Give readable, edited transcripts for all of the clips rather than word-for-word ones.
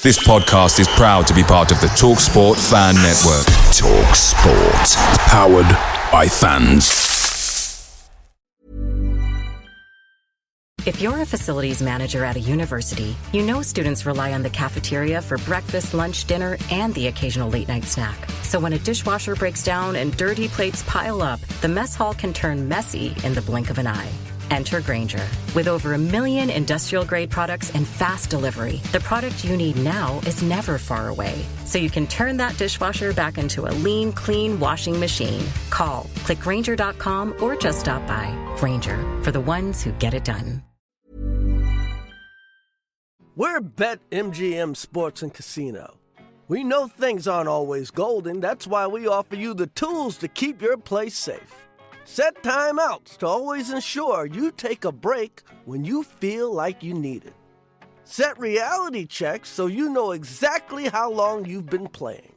This podcast is proud to be part of the TalkSport Fan Network. TalkSport. Powered by fans. If you're a facilities manager at a university, you know students rely on the cafeteria for breakfast, lunch, dinner, and the occasional late-night snack. So when a dishwasher breaks down and dirty plates pile up, the mess hall can turn messy in the blink of an eye. Enter Grainger. With over 1 million industrial-grade products and fast delivery, the product you need now is never far away. So you can turn that dishwasher back into a lean, clean washing machine. Call, click Grainger.com, or just stop by. Grainger, for the ones who get it done. We're BetMGM Sports and Casino. We know things aren't always golden. That's why we offer you the tools to keep your place safe. Set timeouts to always ensure you take a break when you feel like you need it. Set reality checks so you know exactly how long you've been playing.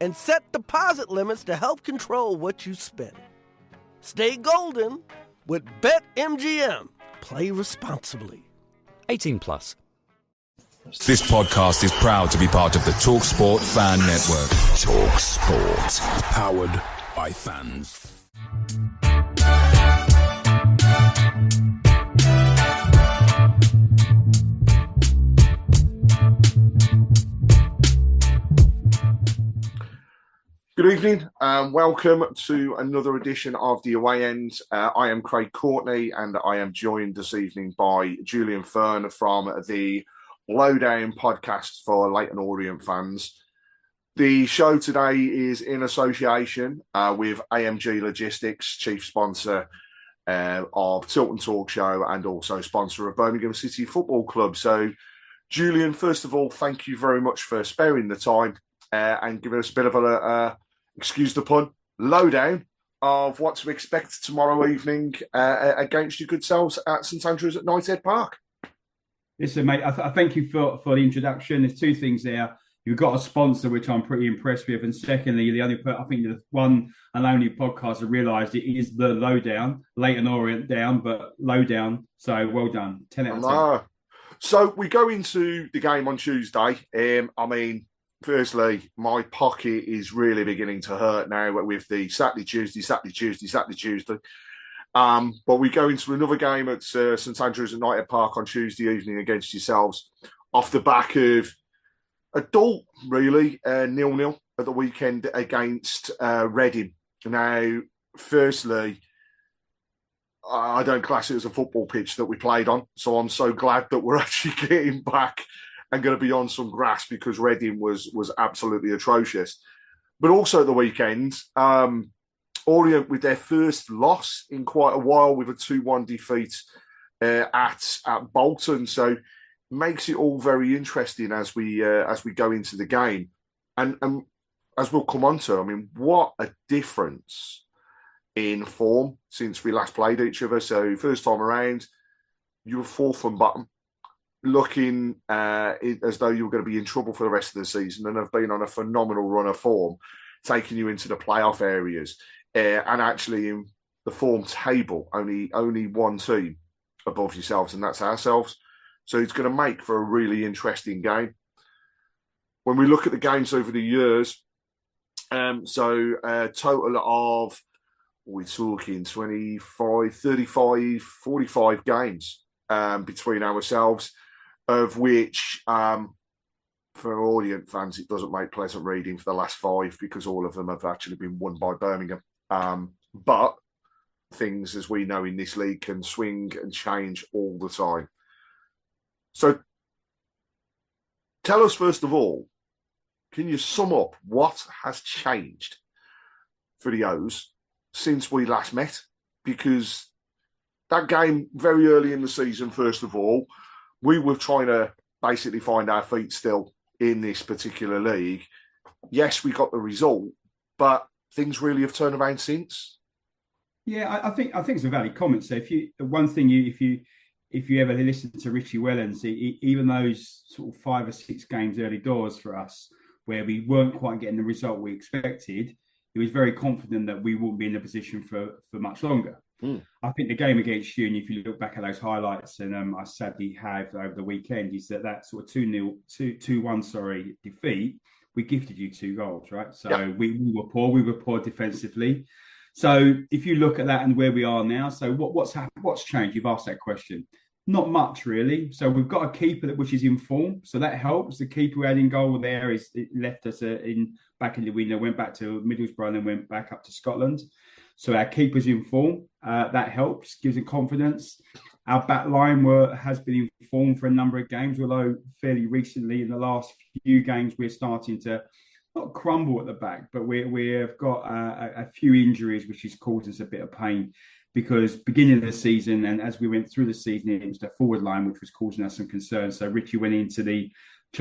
And set deposit limits to help control what you spend. Stay golden with BetMGM. Play responsibly. 18 plus. This podcast is proud to be part of the TalkSport Fan Network. TalkSport. Powered by fans. Good evening and welcome to another edition of The Away End. I am Craig Courtney and I am joined this evening by Julian Fern from the Lowdown podcast for Leyton Orient fans. The show today is in association with AMG Logistics, chief sponsor of Tilton Talk Show and also sponsor of Birmingham City Football Club. So, Julian, first of all, thank you very much for sparing the time and giving us a bit of a excuse the pun, lowdown of what to expect tomorrow evening against your good selves at St Andrews at Knighthead Park. Listen, mate, I thank you for the introduction. There's two things there. You've got a sponsor, which I'm pretty impressed with. And secondly, I think the one and only podcast I realised it is the lowdown, Leyton Orient down, but lowdown. So well done. 10 out of 10. So we go into the game on Tuesday. Firstly, my pocket is really beginning to hurt now with the Saturday, Tuesday. But we go into another game at St Andrews at Knighthead Park on Tuesday evening against yourselves off the back of a dull, really, 0-0 at the weekend against Reading. Now, firstly, I don't class it as a football pitch that we played on, so I'm so glad that we're actually getting back and going to be on some grass because Reading was absolutely atrocious. But also at the weekend, Orient with their first loss in quite a while with a 2-1 defeat at Bolton. So makes it all very interesting as we go into the game. And as we'll come on to, what a difference in form since we last played each other. So first time around, you were fourth from bottom, looking as though you were going to be in trouble for the rest of the season and have been on a phenomenal run of form, taking you into the playoff areas. And actually in the form table, only one team above yourselves, and that's ourselves. So it's going to make for a really interesting game. When we look at the games over the years, total of, we're talking 25, 35, 45 games between ourselves, of which, for Orient fans, it doesn't make pleasant reading for the last 5 because all of them have actually been won by Birmingham. But things, as we know in this league, can swing and change all the time. So tell us, first of all, can you sum up what has changed for the O's since we last met? Because that game very early in the season, first of all, we were trying to basically find our feet still in this particular league. Yes, we got the result, but things really have turned around since. Yeah, I think it's a valid comment. So if you ever listen to Richie Wellens, even those sort of 5 or 6 games early doors for us where we weren't quite getting the result we expected, he was very confident that we wouldn't be in a position for much longer. I think the game against you, and if you look back at those highlights, and I sadly have over the weekend, is that sort of 2-1 defeat, we gifted you 2 goals, right? So we were poor defensively. So if you look at that and where we are now, so what's happened? What's changed? You've asked that question. Not much, really. So we've got a keeper which is in form, so that helps. The keeper who had in goal there it left us back in the window, went back to Middlesbrough, and then went back up to Scotland. So our keeper's in form. That helps, gives it confidence. Our back line has been in form for a number of games, although fairly recently in the last few games we're starting to not crumble at the back, but we have got a few injuries, which has caused us a bit of pain, because beginning of the season and as we went through the season, it was the forward line which was causing us some concern. So Richie went into the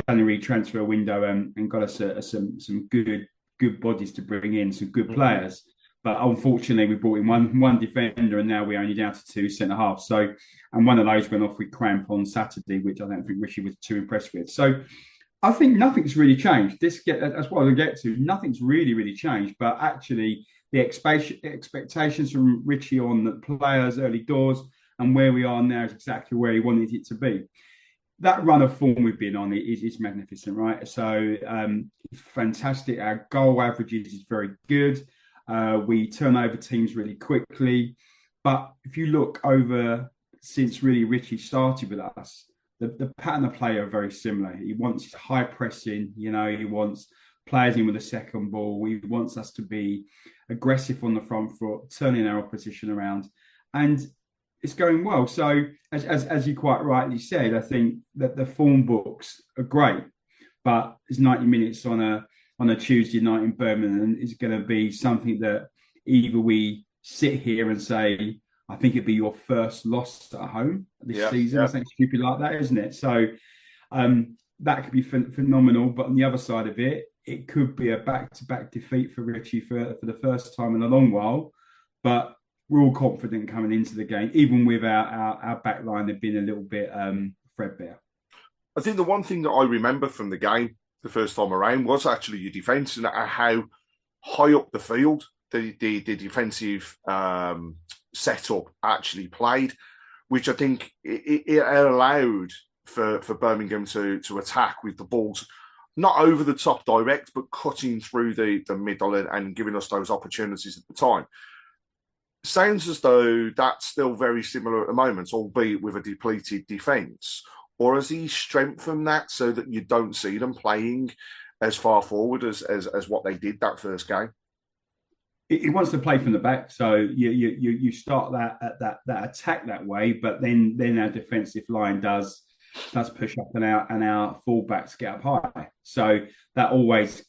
January transfer window and got us some good bodies to bring in, some good players. But unfortunately, we brought in one defender, and now we're only down to 2 centre halves. So, and one of those went off with cramp on Saturday, which I don't think Richie was too impressed with. So, I think nothing's really changed. That's what I'll get to. Nothing's really changed. But actually, the expectations from Richie on the players early doors and where we are now is exactly where he wanted it to be. That run of form we've been on is magnificent, right? So, it's fantastic. Our goal averages is very good. We turn over teams really quickly. But if you look over since really Richie started with us, the pattern of play are very similar. He wants high pressing, he wants players in with a second ball. He wants us to be aggressive on the front foot, turning our opposition around. And it's going well. So as you quite rightly said, I think that the form books are great, but it's 90 minutes on a Tuesday night in Birmingham is going to be something that either we sit here and say, I think it'd be your first loss at home this season, or something stupid like that, isn't it? So that could be phenomenal. But on the other side of it, it could be a back-to-back defeat for Richie for the first time in a long while. But we're all confident coming into the game, even with our back line have been a little bit threadbare. I think the one thing that I remember from the game the first time around was actually your defence and how high up the field the defensive setup actually played, which I think it allowed for Birmingham to attack with the balls not over the top direct, but cutting through the middle and giving us those opportunities at the time. Sounds as though that's still very similar at the moment, albeit with a depleted defence. Or has he strengthened that so that you don't see them playing as far forward as what they did that first game? He wants to play from the back, so you start that attack that way, but then our defensive line does push up and our fullbacks get up high. So that always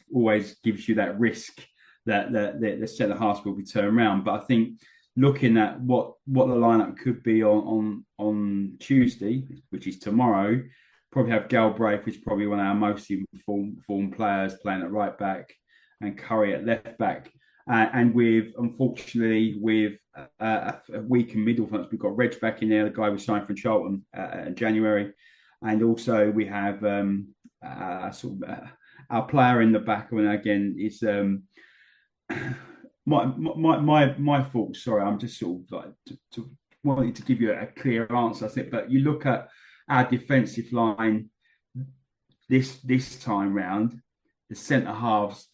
gives you that risk that the centre halves will be turned around. But I think looking at what the lineup could be on Tuesday, which is tomorrow, probably have Galbraith, which is probably one of our most informed players, playing at right back, and Curry at left back. And unfortunately, with a weak in middle fronts, we've got Reg back in there, the guy we signed from Charlton in January. And also we have our player in the back, and again, is my fault. Sorry, I'm just sort of like wanting to give you a clear answer, I think. But you look at our defensive line this time round, the centre halves,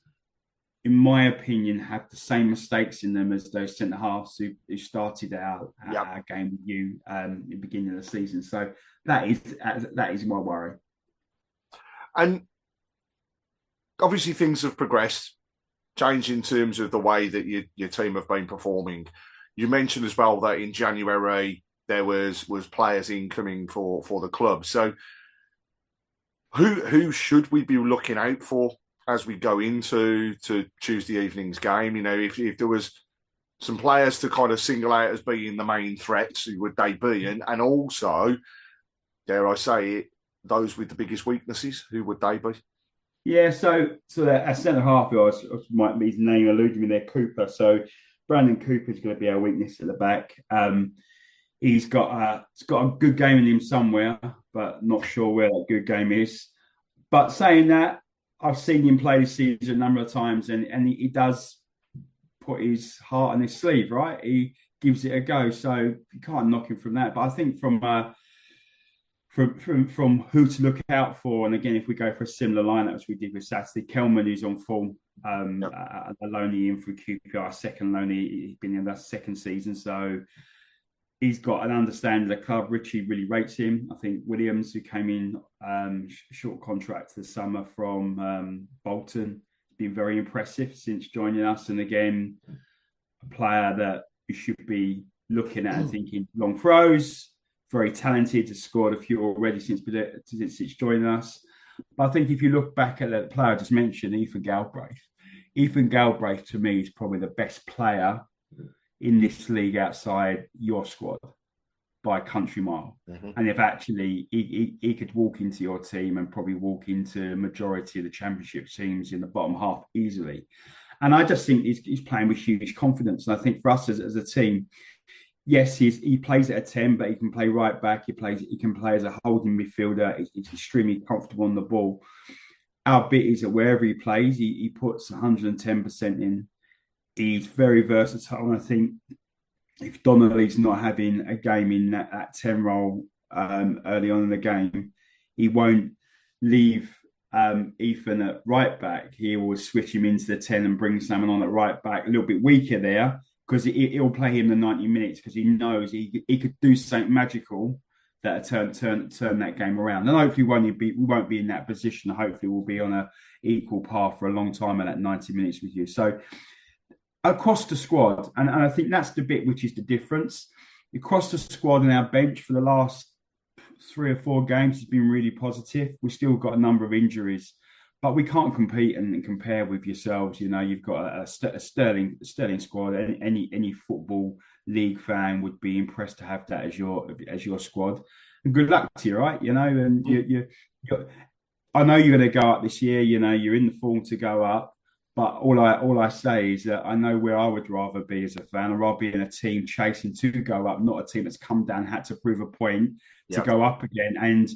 in my opinion, have the same mistakes in them as those centre halves who started our game with you in the beginning of the season. So that is my worry. And obviously, things have progressed, changed in terms of the way that your team have been performing. You mentioned as well that in January there was players incoming for the club. So who should we be looking out for as we go into Tuesday evening's game? You know, if there was some players to kind of single out as being the main threats, who would they be? And also, dare I say it, those with the biggest weaknesses, who would they be? Yeah, so our centre half, might be his name eluding me there, Cooper. So Brandon Cooper's going to be our weakness at the back. He's got a good game in him somewhere, but not sure where that good game is. But saying that, I've seen him play this season a number of times, and he does put his heart on his sleeve, right? He gives it a go. So you can't knock him from that. But I think from who to look out for, and again, if we go for a similar lineup as we did with Saturday, Kelman, who's on form, a loanee in for QPR, second loanee, he's been in that second season, so he's got an understanding of the club. Richie really rates him. I think Williams, who came in short contract this summer from Bolton, has been very impressive since joining us, and again, a player that you should be looking at and thinking long throws. Very talented, has scored a few already since joining us. But I think if you look back at the player I just mentioned, Ethan Galbraith to me is probably the best player in this league outside your squad by a country mile. Mm-hmm. And if actually he could walk into your team and probably walk into the majority of the championship teams in the bottom half easily. And I just think he's playing with huge confidence. And I think for us as a team, yes, he plays at a 10, but he can play right back. He can play as a holding midfielder. He's extremely comfortable on the ball. Our bit is that wherever he plays, he puts 110% in. He's very versatile. And I think if Donnelly's not having a game in that 10 role early on in the game, he won't leave Ethan at right back. He will switch him into the 10 and bring Salmon on at right back, a little bit weaker there, because he'll play him the 90 minutes because he knows he could do something magical that turn that game around. And hopefully we won't be in that position. Hopefully we'll be on an equal path for a long time in that 90 minutes with you. So across the squad, and I think that's the bit which is the difference. Across the squad and our bench for the last 3 or 4 games has been really positive. We've still got a number of injuries, but we can't compete and compare with yourselves. You know, you've got a sterling squad. Any football league fan would be impressed to have that as your squad. And good luck to you, right? You know, and I know you're going to go up this year. You know, you're in the form to go up. But all I say is that I know where I would rather be as a fan. I'd rather be in a team chasing to go up, not a team that's come down, had to prove a point to go up again, and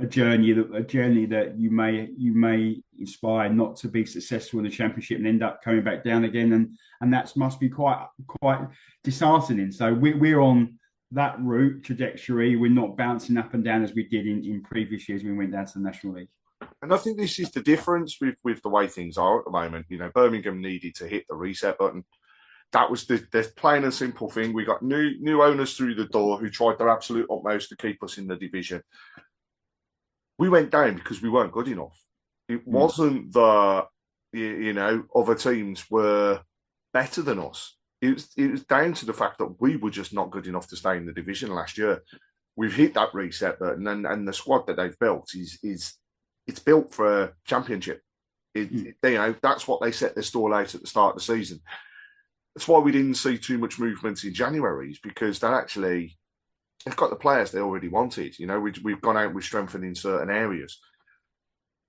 a journey that you may inspire not to be successful in the championship and end up coming back down again, and that must be quite disheartening. So we're on that route trajectory. We're not bouncing up and down as we did in previous years when we went down to the National League. And I think this is the difference with the way things are at the moment. You know, Birmingham needed to hit the reset button. That was the plain and simple thing. We got new owners through the door who tried their absolute utmost to keep us in the division. We went down because we weren't good enough. It wasn't that, you know, other teams were better than us. It was down to the fact that we were just not good enough to stay in the division last year. We've hit that reset button, and the squad that they've built is it's built for a championship. You know, that's what they set their stall out at the start of the season. That's why we didn't see too much movement in January, because they've got the players they already wanted. You know, we've gone out with strengthening certain areas.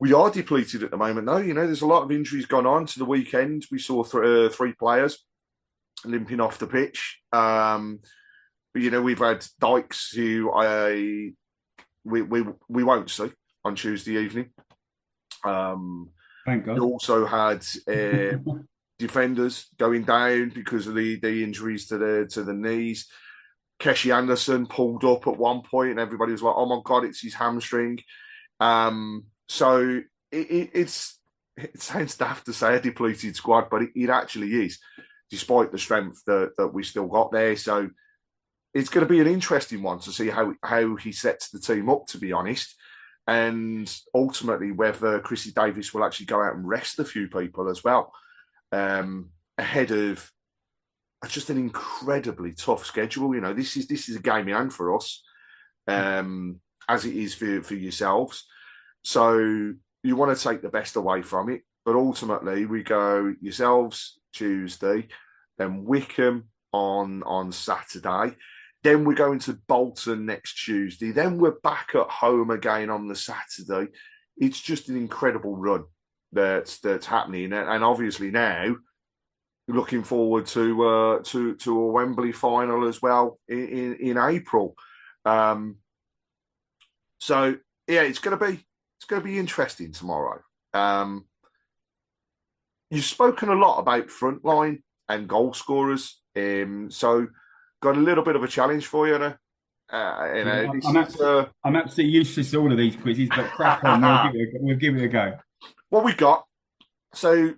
We are depleted at the moment, though. You know, there's a lot of injuries gone on. To the weekend, we saw 3 players limping off the pitch. But, you know, we've had Dykes, who we won't see on Tuesday evening. Thank God. We also had defenders going down because of the injuries to the knees. Keshi Anderson pulled up at one point, and everybody was like, "Oh my God, it's his hamstring." So it sounds daft to say a depleted squad, but it actually is, despite the strength that we still got there. So it's going to be an interesting one to see how he sets the team up, to be honest. And ultimately, whether Chrissy Davis will actually go out and rest a few people as well, ahead of just an incredibly tough schedule. You know, this is a game in hand for us, as it is for yourselves. So you want to take the best away from it, but ultimately we go yourselves Tuesday, then Wickham on Saturday. Then we're going to Bolton next Tuesday. Then we're back at home again on the Saturday. It's just an incredible run that's happening, and obviously now looking forward to a Wembley final as well in April. So yeah, it's going to be interesting tomorrow. You've spoken a lot about frontline and goal scorers. So got a little bit of a challenge for you now. I'm absolutely useless to all of these quizzes, but crack on. We'll give it a go. What we got? So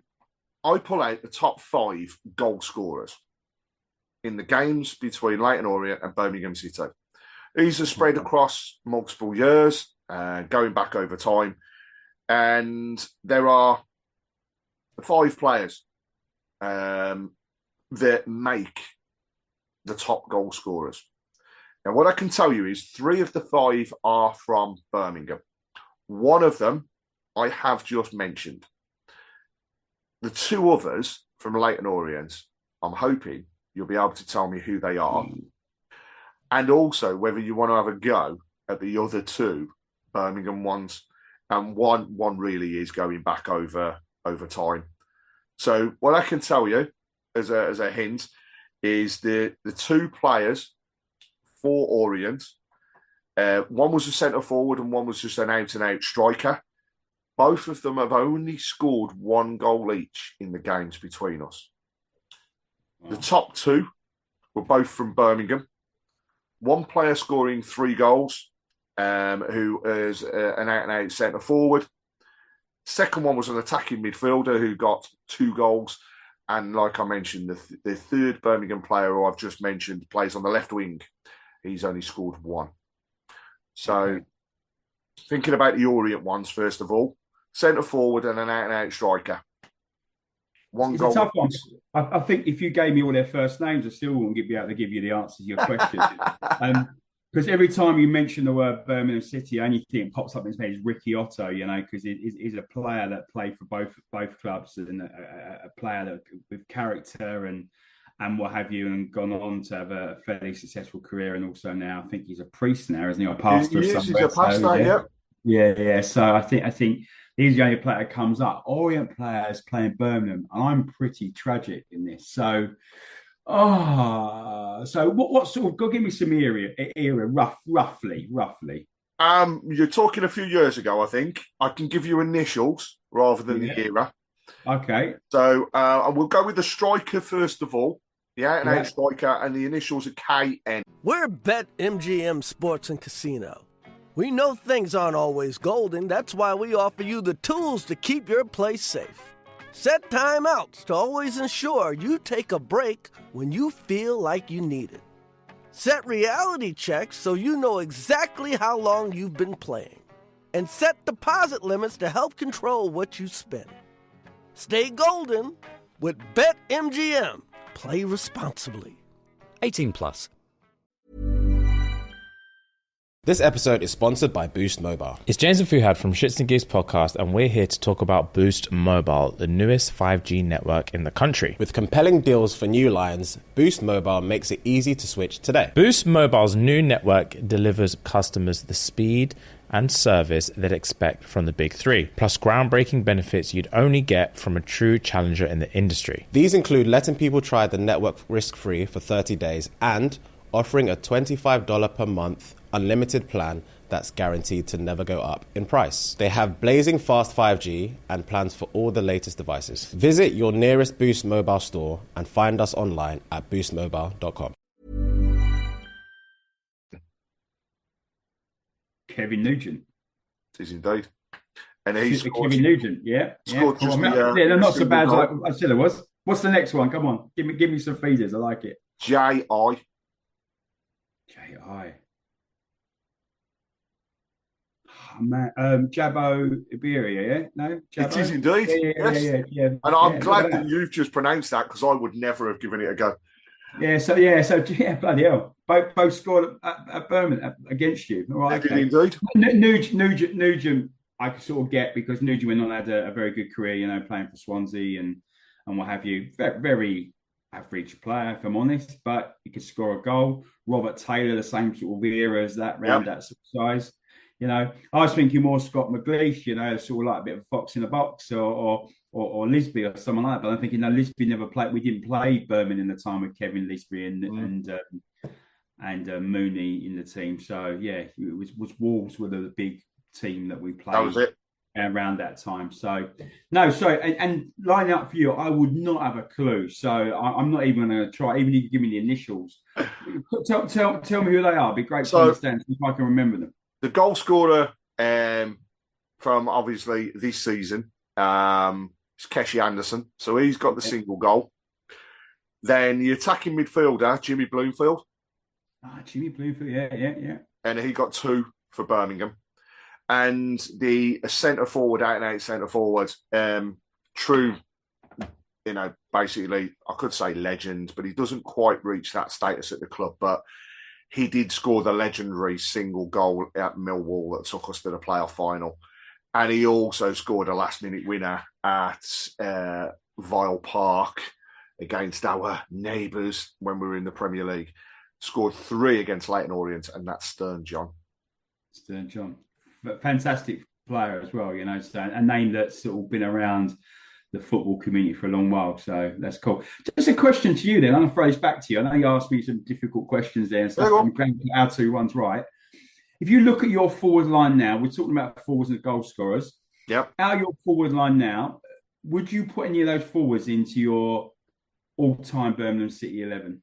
I pull out the top 5 goal scorers in the games between Leyton Orient and Birmingham City. These are spread across multiple years, going back over time. And there are 5 players that make the top goal scorers. Now, what I can tell you is 3 of the 5 are from Birmingham. One of them I have just mentioned. The 2 others from Leyton Orient, I'm hoping you'll be able to tell me who they are. And also whether you want to have a go at the other 2 Birmingham ones. And one really is going back over time. So what I can tell you as a hint is the 2 players for Orient. One was a centre forward and one was just an out-and-out striker. Both of them have only scored 1 goal each in the games between us. Wow. The top 2 were both from Birmingham. One player scoring 3 goals, who is an out-and-out centre forward. Second one was an attacking midfielder who got 2 goals. And like I mentioned, the third Birmingham player who I've just mentioned plays on the left wing. He's only scored 1. So thinking about the Orient ones, first of all, centre forward and an out-and-out striker. 1 goal. It's a tough one. I think if you gave me all their first names, I still wouldn't be able to give you the answer to your question. Because every time you mention the word Birmingham City, the only thing that pops up in his head is Ricky Otto, because he's a player that played for both clubs and a player that with character and what have you, and gone on to have a fairly successful career. And also now, I think he's a priest now, isn't he? Or a pastor somewhere. He's a pastor, yeah. So I think he's the only player that comes up. Orient players playing Birmingham. I'm pretty tragic in this. So, what sort of? Go give me some era, roughly. You're talking a few years ago, I think. I can give you initials rather than the era. Okay. So we'll go with the striker first of all. Out striker, and the initials are KN. We're BetMGM Sports and Casino. We know things aren't always golden. That's why we offer you the tools to keep your place safe. Set timeouts to always ensure you take a break when you feel like you need it. Set reality checks so you know exactly how long you've been playing. And set deposit limits to help control what you spend. Stay golden with BetMGM. Play responsibly. 18 plus. This episode is sponsored by Boost Mobile. It's James and Fuhad from Shits and Gigs podcast, and we're here to talk about Boost Mobile, the newest 5G network in the country. With compelling deals for new lines, Boost Mobile makes it easy to switch today. Boost Mobile's new network delivers customers the speed and service they'd expect from the big 3, plus groundbreaking benefits you'd only get from a true challenger in the industry. These include letting people try the network risk-free for 30 days and offering a $25 per month unlimited plan that's guaranteed to never go up in price. They have blazing fast 5G and plans for all the latest devices. Visit your nearest Boost Mobile store and find us online at boostmobile.com. Kevin Nugent. It is indeed. And he's Kevin Nugent, yeah. Scored they're not so bad as I said it was. What's the next one? Come on, give me some feeders. I like it. J.I. Oh, man. Jabo Iberia, yeah? No? Jabo? It is indeed. Yeah. And I'm glad that you've just pronounced that because I would never have given it a go. So bloody hell. Both scored at Birmingham against you. All right, okay. Indeed. Nugent, I could sort of get because Nugent went on had a very good career, playing for Swansea and what have you. Very, very average player, if I'm honest, but he could score a goal. Robert Taylor, the same sort of era as that, round that sort of size. I was thinking more Scott McLeish, sort of like a bit of a fox in a box or Lisby or someone like that. But I'm thinking, Lisby never played. We didn't play Birmingham in the time with Kevin Lisby and Mooney in the team. So yeah, it was Wolves were the big team that we played. That was it. around that time. So, no, sorry. And lining up for you, I would not have a clue. So I'm not even going to try, even if you give me the initials. Tell me who they are. It'd be great to understand if I can remember them. The goal scorer from obviously this season is Keshi Anderson. So he's got the single goal. Then the attacking midfielder, Jimmy Bloomfield. Jimmy Bloomfield, yeah. And he got 2 for Birmingham. And the centre forward, out and out centre forward, true, basically, I could say legend, but he doesn't quite reach that status at the club. But he did score the legendary single goal at Millwall that took us to the playoff final. And he also scored a last-minute winner at Vile Park against our neighbours when we were in the Premier League. Scored 3 against Leyton Orient, and that's Stern John. Stern John. Fantastic player as well, Stern, a name that's sort of been around the football community for a long while. So that's cool. Just a question to you then. I'm going to throw this back to you. I know you asked me some difficult questions there, and stuff. I'm glad our 2 ones right. If you look at your forward line now, we're talking about forwards and goal scorers. Yep. How your forward line now, would you put any of those forwards into your all-time Birmingham City 11?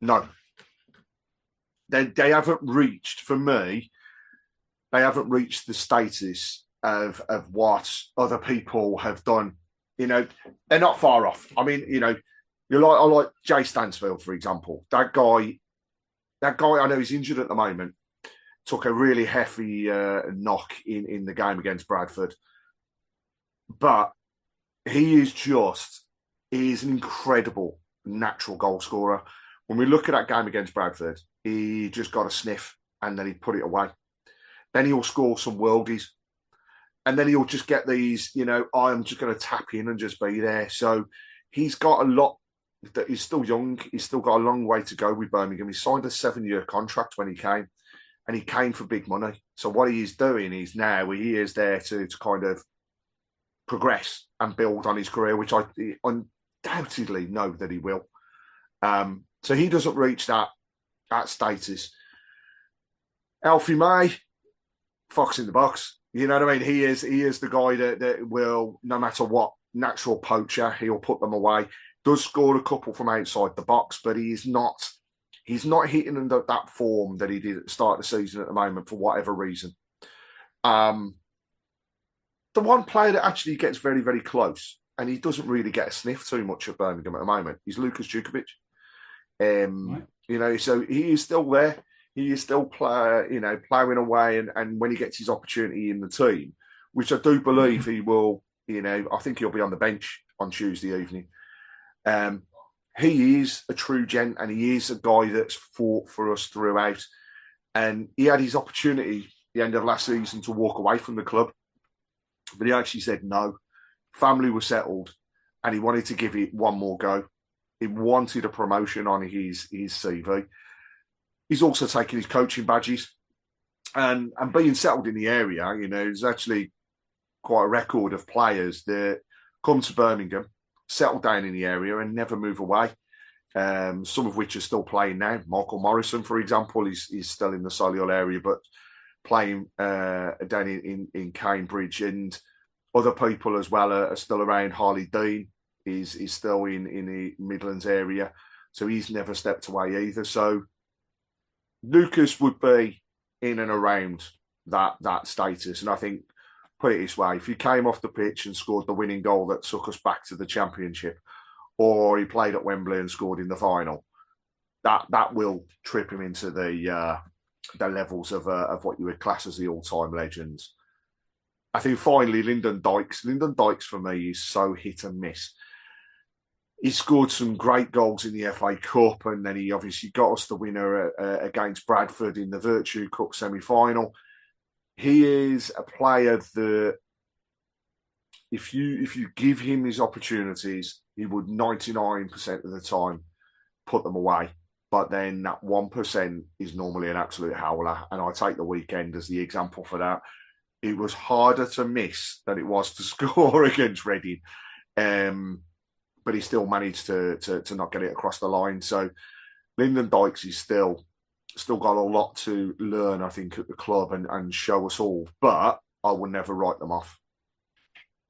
No. They haven't reached, for me, they haven't reached the status of what other people have done. They're not far off. I mean, I like Jay Stansfield, for example. That guy, I know he's injured at the moment, took a really hefty knock in the game against Bradford. But he is an incredible natural goal scorer. When we look at that game against Bradford, he just got a sniff and then he put it away. Then he'll score some worldies. And then he'll just get these, I'm just going to tap in and just be there. So he's got a lot. That he's still young. He's still got a long way to go with Birmingham. He signed a 7-year contract when he came, and he came for big money. So what he is doing is now he is there to kind of progress and build on his career, which I undoubtedly know that he will. So he doesn't reach that status. Alfie May, fox in the box. You know what I mean? He is the guy that will, no matter what, natural poacher, he'll put them away. Does score a couple from outside the box, but he's not hitting that form that he did at the start of the season at the moment for whatever reason. The one player that actually gets very, very close, and he doesn't really get a sniff too much of Birmingham at the moment, is Lukas Jukovic. Right. So he is still there. He is still ploughing away, and when he gets his opportunity in the team, which I do believe he will, I think he'll be on the bench on Tuesday evening. He is a true gent, and he is a guy that's fought for us throughout. And he had his opportunity at the end of last season to walk away from the club, but he actually said no. Family was settled, and he wanted to give it one more go. He wanted a promotion on his CV. He's also taken his coaching badges, and being settled in the area. There's actually quite a record of players that come to Birmingham, settle down in the area, and never move away. Some of which are still playing now. Michael Morrison, for example, is still in the Solihull area, but playing down in Cambridge, and other people as well are still around. Harley Dean is still in the Midlands area, so he's never stepped away either. So Lucas would be in and around that status, and I think, put it this way, if he came off the pitch and scored the winning goal that took us back to the Championship, or he played at Wembley and scored in the final, that will trip him into the levels of what you would class as the all-time legends. I think finally Lyndon Dykes. Lyndon Dykes for me is so hit and miss. He scored some great goals in the FA Cup, and then he obviously got us the winner against Bradford in the Virtue Cup semi-final. He is a player that, if you give him his opportunities, he would 99% of the time put them away. But then that 1% is normally an absolute howler. And I take the weekend as the example for that. It was harder to miss than it was to score against Reading. But he still managed to not get it across the line. So Lyndon Dykes is still got a lot to learn, I think, at the club and show us all. But I will never write them off.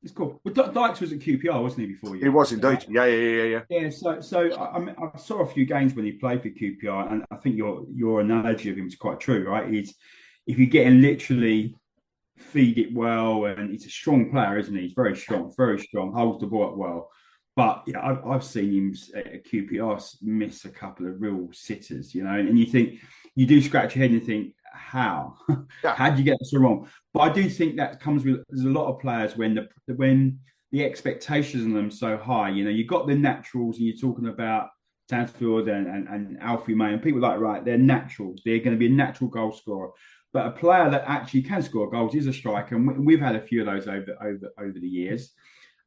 It's cool. Well, Dykes was at QPR, wasn't he, before you? He was indeed. Yeah. Yeah, so I saw a few games when he played for QPR, and I think your analogy of him is quite true, right? If you get him literally feed it well, and he's a strong player, isn't he? He's very strong, holds the ball up well. But yeah, I've seen him at QPR miss a couple of real sitters, and you think, you do scratch your head and think, how? How do you get so wrong? But I do think that comes with, there's a lot of players when the expectations on them so high. You've got the naturals, and you're talking about Stansfield and Alfie May, and people like, right, they're natural. They're going to be a natural goal scorer. But a player that actually can score goals is a striker, and we've had a few of those over the years,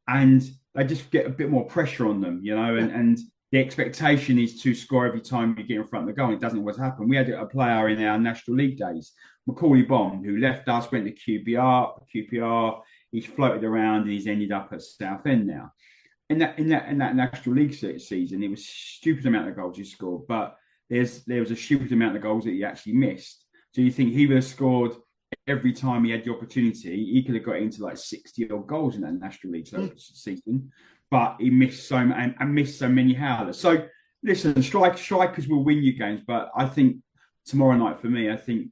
and they just get a bit more pressure on them, and the expectation is to score every time you get in front of the goal. It doesn't always happen. We had a player in our National League days, Macaulay Bond, who left us, went to QPR. He's floated around and he's ended up at Southend now. In that National League season, it was a stupid amount of goals he scored, but there was a stupid amount of goals that he actually missed. So you think he would have scored every time he had the opportunity, he could have got into like 60 odd goals in that National League season, but he missed so many howlers. So listen, strikers will win you games, but I think tomorrow night for me, I think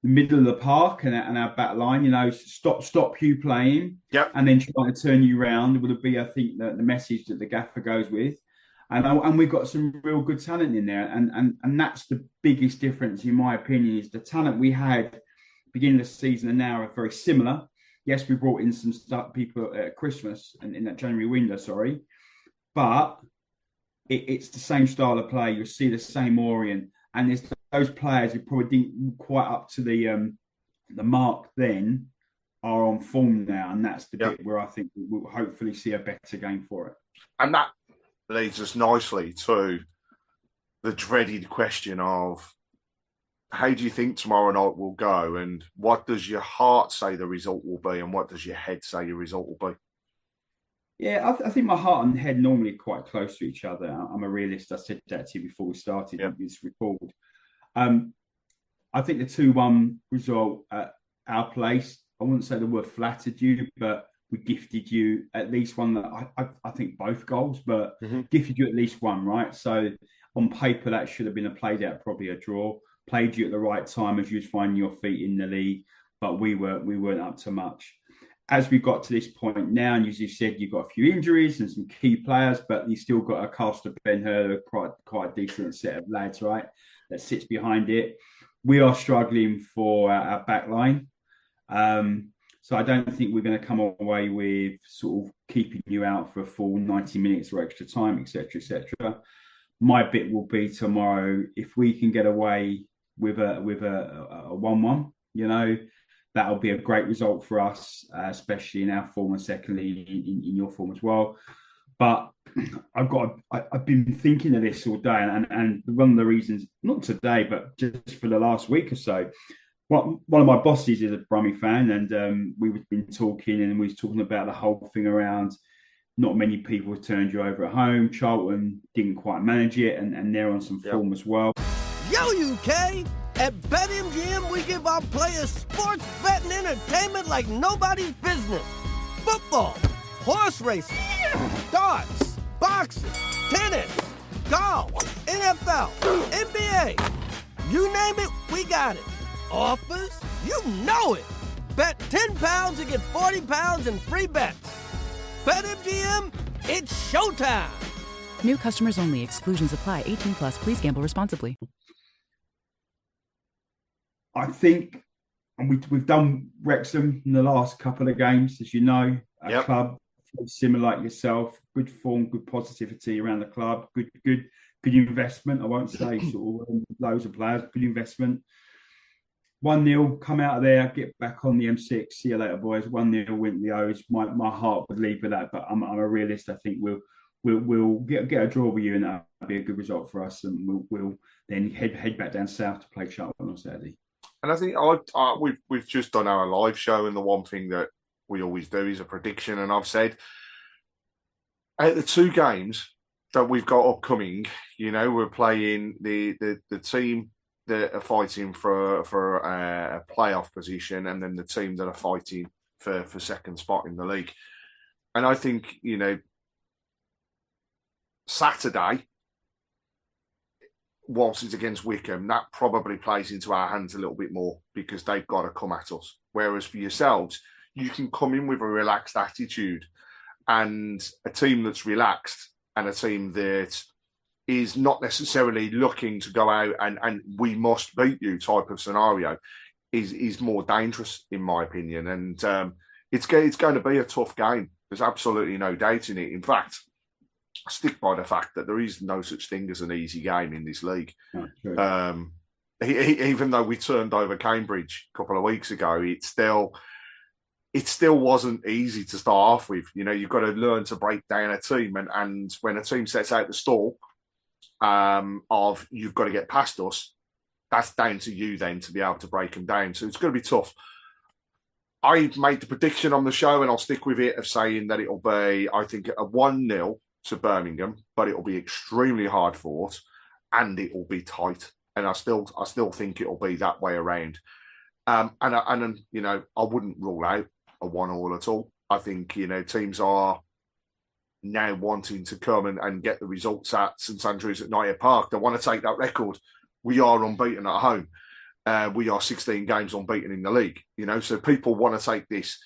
the middle of the park and our back line, stop you playing, and then trying to turn you around would be, I think, the message that the gaffer goes with. And we've got some real good talent in there, and that's the biggest difference, in my opinion, is the talent we had beginning of the season and now are very similar. Yes, we brought in some people at Christmas and in that January window, but it's the same style of play. You'll see the same Orient, and there's those players who probably didn't quite up to the mark then are on form now, and that's the bit where I think we'll hopefully see a better game for it. And that leads us nicely to the dreaded question of, how do you think tomorrow night will go, and what does your heart say the result will be, and what does your head say your result will be? Yeah, I think my heart and head normally are quite close to each other. I'm a realist. I said that to you before we started this record. I think the 2-1 result at our place, I wouldn't say the word flattered you, but we gifted you at least one. I think both goals, but gifted you at least one, right? So on paper, that should have been a played out, probably a draw. Played you at the right time as you was finding your feet in the league, but we weren't up to much. As we got to this point now, and as you said, you've got a few injuries and some key players, but you still got a cast of Ben-Hur, quite a decent set of lads, right, that sits behind it. We are struggling for our back line. So I don't think we're going to come away with sort of keeping you out for a full 90 minutes or extra time, etc., etc. My bit will be tomorrow, if we can get away with a 1-1, that'll be a great result for us, especially in our form, and secondly in your form as well. But I've been thinking of this all day, and one of the reasons, not today, but just for the last week or so, one of my bosses is a Brummie fan, and we've been talking, and we was talking about the whole thing around not many people turned you over at home. Charlton didn't quite manage it, and they're on some form as well. Yo, UK! At BetMGM, we give our players sports betting entertainment like nobody's business. Football, horse racing, darts, boxing, tennis, golf, NFL, NBA. You name it, we got it. Offers? You know it. Bet £10 and get £40 in free bets. BetMGM, it's showtime. New customers only. Exclusions apply. 18 plus. Please gamble responsibly. I think, and we've done Wrexham in the last couple of games, as you know, a club similar like yourself, good form, good positivity around the club, good investment. I won't say sort of loads of players, good investment. 1-0, come out of there, get back on the M6. See you later, boys. 1-0, win the O's. My heart would leave with that, but I'm a realist. I think we'll get a draw with you, and that'll be a good result for us. And we'll then head back down south to play Charlton on Saturday. And I think we've just done our live show, and the one thing that we always do is a prediction. And I've said, out the two games that we've got upcoming, we're playing the team that are fighting for a playoff position, and then the team that are fighting for second spot in the league. And I think, Saturday, whilst it's against Wycombe, that probably plays into our hands a little bit more because they've got to come at us. Whereas for yourselves, you can come in with a relaxed attitude, and a team that's relaxed and a team that is not necessarily looking to go out and we must beat you type of scenario is more dangerous, in my opinion. And it's going to be a tough game. There's absolutely no doubt in it. In fact, I stick by the fact that there is no such thing as an easy game in this league. Oh, even though we turned over Cambridge a couple of weeks ago, it still wasn't easy to start off with. You've got to learn to break down a team, and when a team sets out the stall of you've got to get past us, that's down to you then to be able to break them down. So it's going to be tough. I made the prediction on the show, and I'll stick with it, of saying that it'll be, I think, a 1-0 to Birmingham, but it'll be extremely hard fought and it will be tight. And I still think it'll be that way around. And I wouldn't rule out a 1-1 at all. I think, teams are now wanting to come and get the results at St Andrews at Knighthead Park. They want to take that record. We are unbeaten at home. We are 16 games unbeaten in the league, so people want to take this.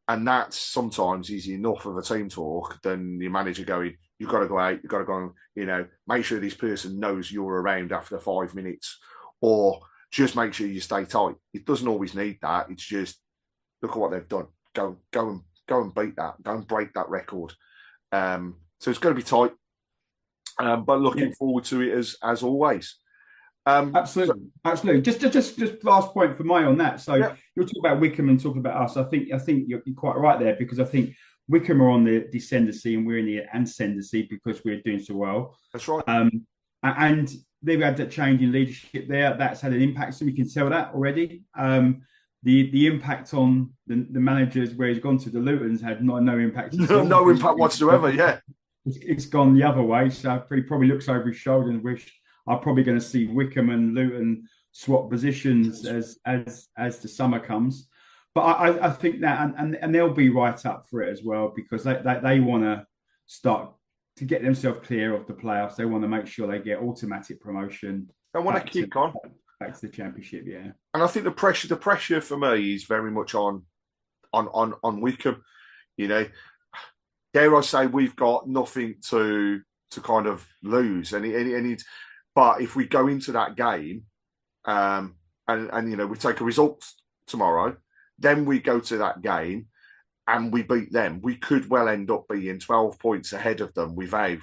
And that's sometimes easy enough of a team talk than the manager going, you've got to go out, you've got to go and, make sure this person knows you're around after 5 minutes, or just make sure you stay tight. It doesn't always need that. It's just, look at what they've done. Go and beat that. Go and break that record. So it's going to be tight, but looking forward to it as always. Absolutely. Just last point for May on that. So you'll talk about Wycombe and talk about us. I think you're quite right there, because I think Wycombe are on the descendancy and we're in the ascendancy because we're doing so well. That's right. And they've had that change in leadership there. That's had an impact, so we can tell that already. The impact on the managers where he's gone to the Lutons had no impact. No impact whatsoever. Yeah, it's gone the other way. So he probably looks over his shoulder and wish I'm probably going to see Wycombe and Luton swap positions as the summer comes. But I think that, and they'll be right up for it as well, because they want to start to get themselves clear of the playoffs. They want to make sure they get automatic promotion. They want to kick on back to the Championship, yeah. And I think the pressure for me is very much on Wycombe. Dare I say, we've got nothing to kind of lose, but if we go into that game, and we take a result tomorrow, then we go to that game and we beat them, we could well end up being 12 points ahead of them without,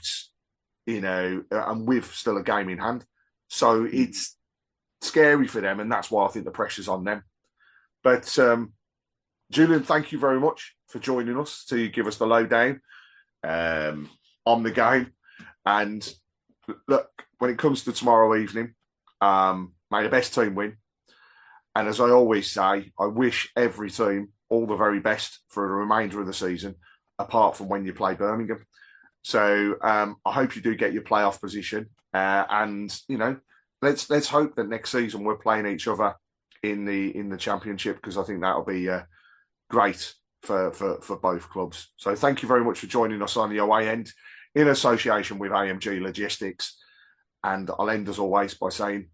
and with still a game in hand. So it's scary for them, and that's why I think the pressure's on them. But Julian, thank you very much for joining us to give us the lowdown on the game. And look, when it comes to tomorrow evening, may the best team win. And as I always say, I wish every team all the very best for the remainder of the season, apart from when you play Birmingham. So I hope you do get your playoff position. And let's hope that next season we're playing each other in the Championship, because I think that'll be great for both clubs. So thank you very much for joining us on the away end in association with AMG Logistics. And I'll end as always by saying,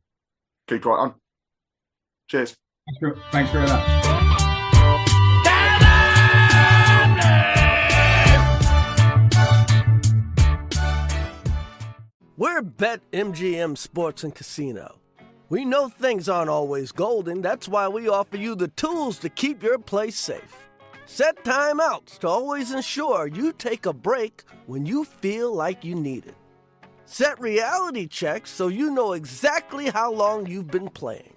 keep right on. Cheers. Thanks very much. We're BetMGM Sports and Casino. We know things aren't always golden. That's why we offer you the tools to keep your place safe. Set timeouts to always ensure you take a break when you feel like you need it. Set reality checks so you know exactly how long you've been playing.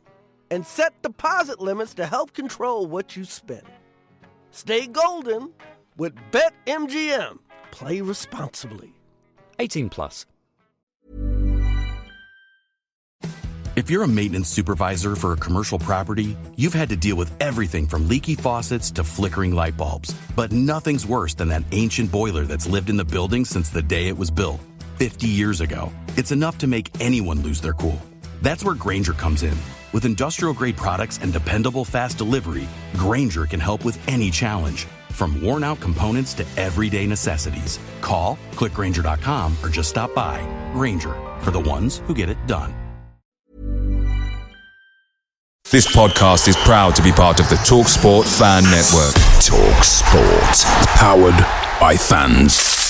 And set deposit limits to help control what you spend. Stay golden with BetMGM. Play responsibly. 18 plus. If you're a maintenance supervisor for a commercial property, you've had to deal with everything from leaky faucets to flickering light bulbs. But nothing's worse than that ancient boiler that's lived in the building since the day it was built, 50 years ago. It's enough to make anyone lose their cool. That's where Grainger comes in. With industrial-grade products and dependable fast delivery, Grainger can help with any challenge. From worn-out components to everyday necessities. Call, click Grainger.com, or just stop by. Grainger, for the ones who get it done. This podcast is proud to be part of the TalkSport Fan Network. TalkSport. Powered by fans.